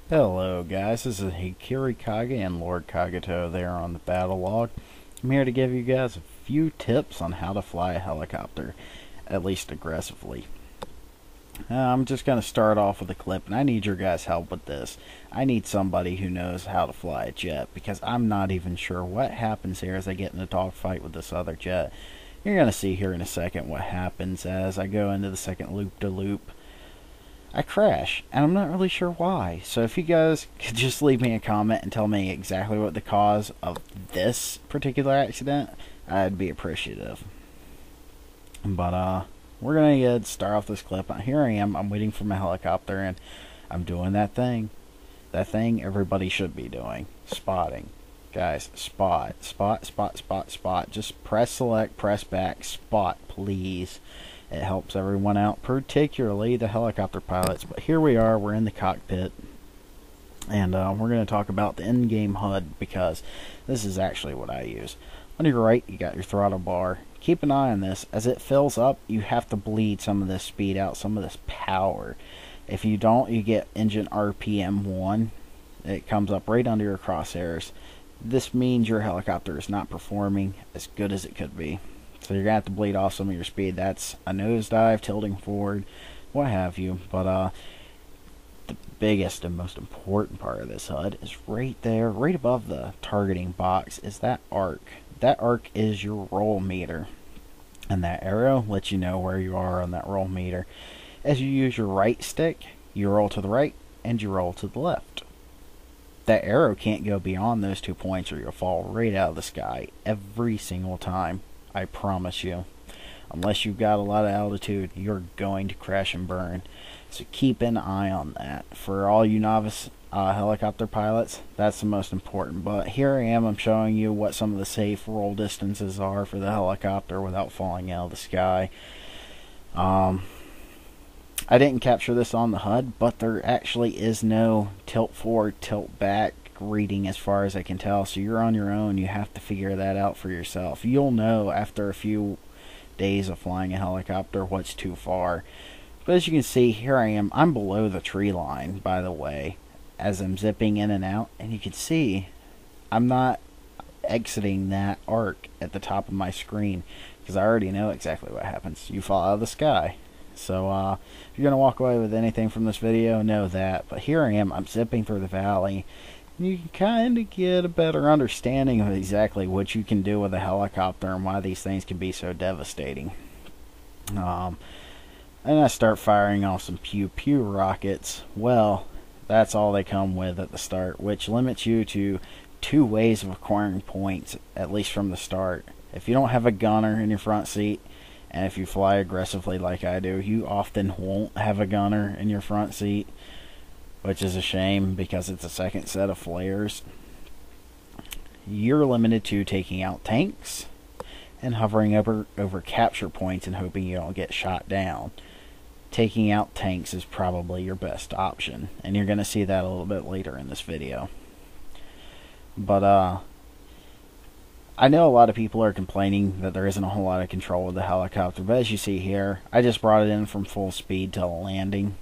Hello guys, this is Hikiri Kage and Lord Kagato there on the battle log. I'm here to give you guys a few tips on how to fly a helicopter, at least aggressively. I'm just going to start off with a clip, and I need your guys' help with this. I need somebody who knows how to fly a jet, because I'm not even sure what happens here as I get in a dogfight with this other jet. You're going to see here in a second what happens as I go into the second loop-de-loop. I crash, and I'm not really sure why. So if you guys could just leave me a comment and tell me exactly what the cause of this particular accident, I'd be appreciative. But we're gonna start off this clip. Here I am. I'm waiting for my helicopter, and I'm doing that thing. That thing everybody should be doing. Spotting. Guys, spot. Spot, spot, spot, spot. Just press select, press back, spot, please. It helps everyone out, particularly the helicopter pilots. But here we are, we're in the cockpit, and we're going to talk about the in-game HUD, because this is actually what I use. On your right, you got your throttle bar. Keep an eye on this. As it fills up, you have to bleed some of this speed out, some of this power. If you don't, you get engine RPM 1. It comes up right under your crosshairs. This means your helicopter is not performing as good as it could be. So you're going to have to bleed off some of your speed. That's a nosedive, tilting forward, what have you. But the biggest and most important part of this HUD is right there, right above the targeting box, is that arc. That arc is your roll meter. And that arrow lets you know where you are on that roll meter. As you use your right stick, you roll to the right and you roll to the left. That arrow can't go beyond those 2 points or you'll fall right out of the sky every single time. I promise you. Unless you've got a lot of altitude, you're going to crash and burn. So keep an eye on that. For all you novice helicopter pilots, that's the most important. But here I am, I'm showing you what some of the safe roll distances are for the helicopter without falling out of the sky. I didn't capture this on the HUD, but there actually is no tilt forward, tilt back reading as far as I can tell, so you're on your own. You have to figure that out for yourself. You'll know after a few days of flying a helicopter what's too far. But as you can see, here I am. I'm below the tree line, by the way, as I'm zipping in and out, and you can see I'm not exiting that arc at the top of my screen because I already know exactly what happens. You fall out of the sky. So if you're going to walk away with anything from this video, know that. But here I am. I'm zipping through the valley. You can kind of get a better understanding of exactly what you can do with a helicopter and why these things can be so devastating. And I start firing off some pew-pew rockets. Well, that's all they come with at the start, which limits you to 2 ways of acquiring points, at least from the start. If you don't have a gunner in your front seat, and if you fly aggressively like I do, you often won't have a gunner in your front seat, which is a shame because it's a second set of flares. You're limited to taking out tanks and hovering over capture points and hoping you don't get shot down. Taking out tanks is probably your best option, and you're going to see that a little bit later in this video. But I know a lot of people are complaining that there isn't a whole lot of control with the helicopter, but as you see here, I just brought it in from full speed to landing.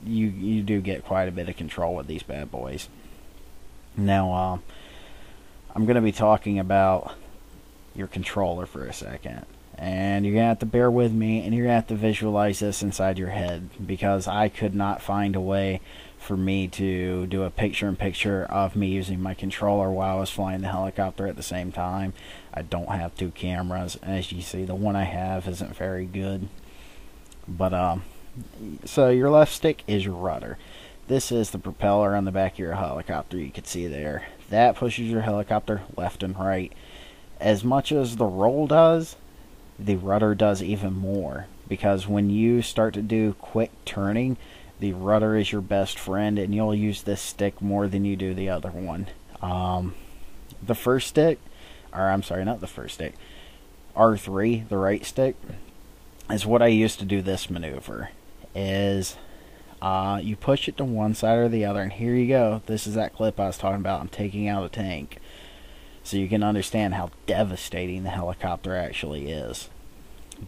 You do get quite a bit of control with these bad boys. Now, I'm going to be talking about your controller for a second. And you're going to have to bear with me, and you're going to have to visualize this inside your head, because I could not find a way for me to do a picture-in-picture of me using my controller while I was flying the helicopter at the same time. I don't have 2 cameras. As you see, the one I have isn't very good. But, so your left stick is your rudder. This is the propeller on the back of your helicopter, you can see there. That pushes your helicopter left and right. As much as the roll does, the rudder does even more, because when you start to do quick turning, the rudder is your best friend, and you'll use this stick more than you do the other one. The first stick, or I'm sorry, not the first stick, R3, the right stick, is what I used to do this maneuver. Is you push it to one side or the other, and here you go. This is that clip I was talking about. I'm taking out a tank, so you can understand how devastating the helicopter actually is.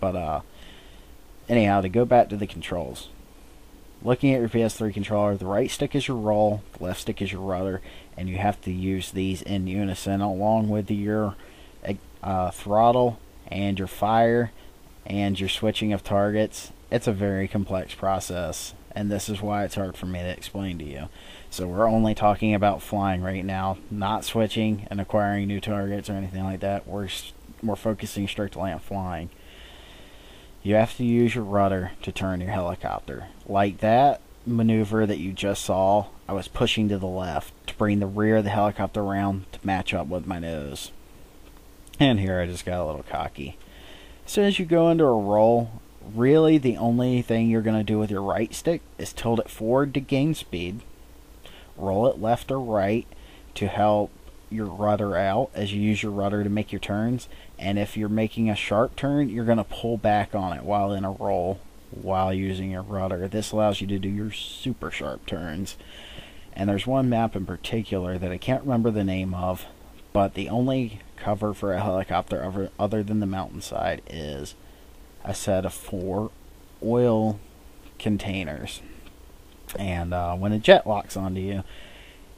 But anyhow, to go back to the controls, Looking at your PS3 controller, the right stick is your roll, the left stick is your rudder, and you have to use these in unison along with your throttle and your fire and your switching of targets. It's a very complex process, and this is why it's hard for me to explain to you. So we're only talking about flying right now, not switching and acquiring new targets or anything like that. We're focusing strictly on flying. You have to use your rudder to turn your helicopter. Like that maneuver that you just saw, I was pushing to the left to bring the rear of the helicopter around to match up with my nose. And here I just got a little cocky. As soon as you go into a roll, really the only thing you're going to do with your right stick is tilt it forward to gain speed, roll it left or right to help your rudder out as you use your rudder to make your turns, and if you're making a sharp turn, you're going to pull back on it while in a roll while using your rudder. This allows you to do your super sharp turns. And there's one map in particular that I can't remember the name of, but the only cover for a helicopter other than the mountainside is a set of 4 oil containers. And when a jet locks onto you,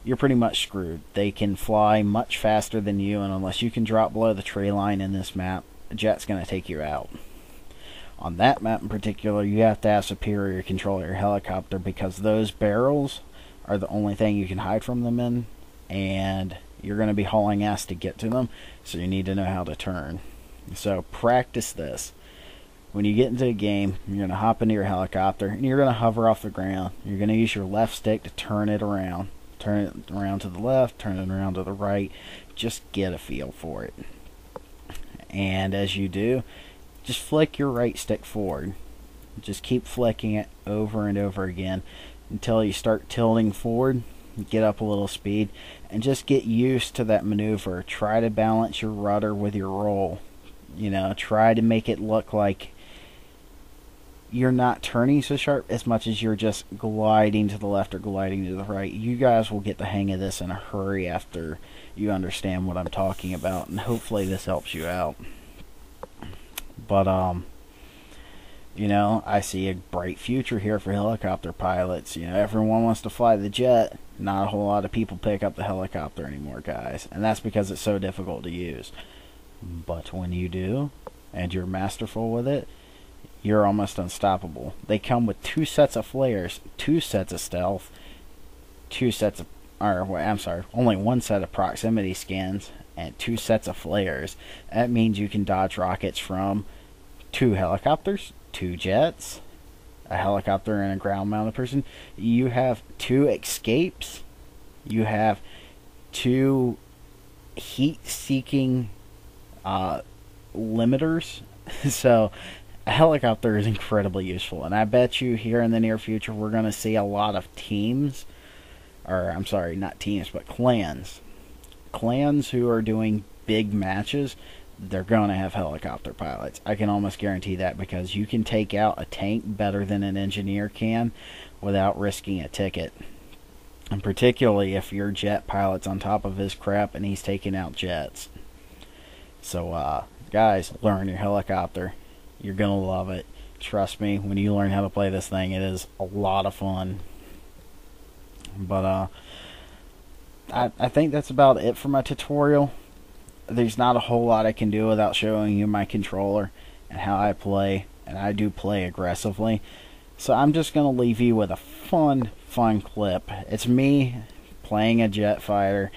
you're pretty much screwed. They can fly much faster than you, and unless you can drop below the tree line in this map, a jet's going to take you out. On that map in particular, you have to have superior control of your helicopter, because those barrels are the only thing you can hide from them in, and you're going to be hauling ass to get to them, so you need to know how to turn. So practice this. When you get into a game, you're going to hop into your helicopter, and you're going to hover off the ground. You're going to use your left stick to turn it around. Turn it around to the left, turn it around to the right. Just get a feel for it. And as you do, just flick your right stick forward. Just keep flicking it over and over again until you start tilting forward, get up a little speed, and just get used to that maneuver. Try to balance your rudder with your roll. You know, try to make it look like you're not turning so sharp as much as you're just gliding to the left or gliding to the right. You guys will get the hang of this in a hurry after you understand what I'm talking about, and hopefully this helps you out. But you know, I see a bright future here for helicopter pilots. You know, everyone wants to fly the jet. Not a whole lot of people pick up the helicopter anymore, guys, and that's because it's so difficult to use. But when you do, and you're masterful with it, you're almost unstoppable. They come with 2 sets of flares, 2 sets of stealth, 2 sets of, only 1 set of proximity scans, and 2 sets of flares. That means you can dodge rockets from 2 helicopters, 2 jets, a helicopter and a ground-mounted person. You have 2 escapes. You have 2 heat-seeking limiters. So a helicopter is incredibly useful, and I bet you here in the near future we're going to see a lot of teams, or I'm sorry, not teams, but clans who are doing big matches. They're going to have helicopter pilots. I can almost guarantee that, because you can take out a tank better than an engineer can without risking a ticket, and particularly if your jet pilot's on top of his crap and he's taking out jets. So guys, learn your helicopter. You're going to love it. Trust me, when you learn how to play this thing, it is a lot of fun. But I think that's about it for my tutorial. There's not a whole lot I can do without showing you my controller and how I play, and I do play aggressively. So I'm just going to leave you with a fun clip. It's me playing a jet fighter,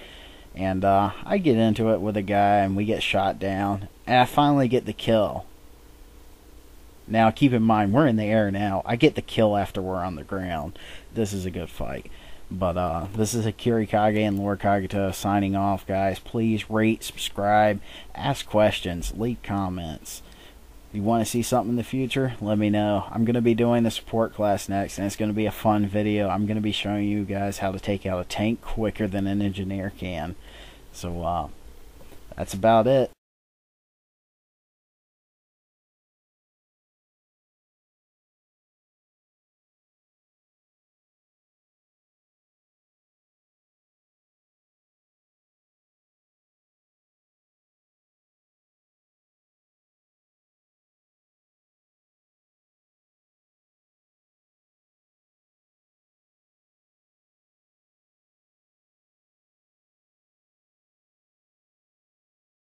and I get into it with a guy, and we get shot down, and I finally get the kill. Now, keep in mind, we're in the air now. I get the kill after we're on the ground. This is a good fight. But this is Akira Kage and Lord Kagito signing off, guys. Please rate, subscribe, ask questions, leave comments. If you want to see something in the future, let me know. I'm going to be doing the support class next, and it's going to be a fun video. I'm going to be showing you guys how to take out a tank quicker than an engineer can. So that's about it.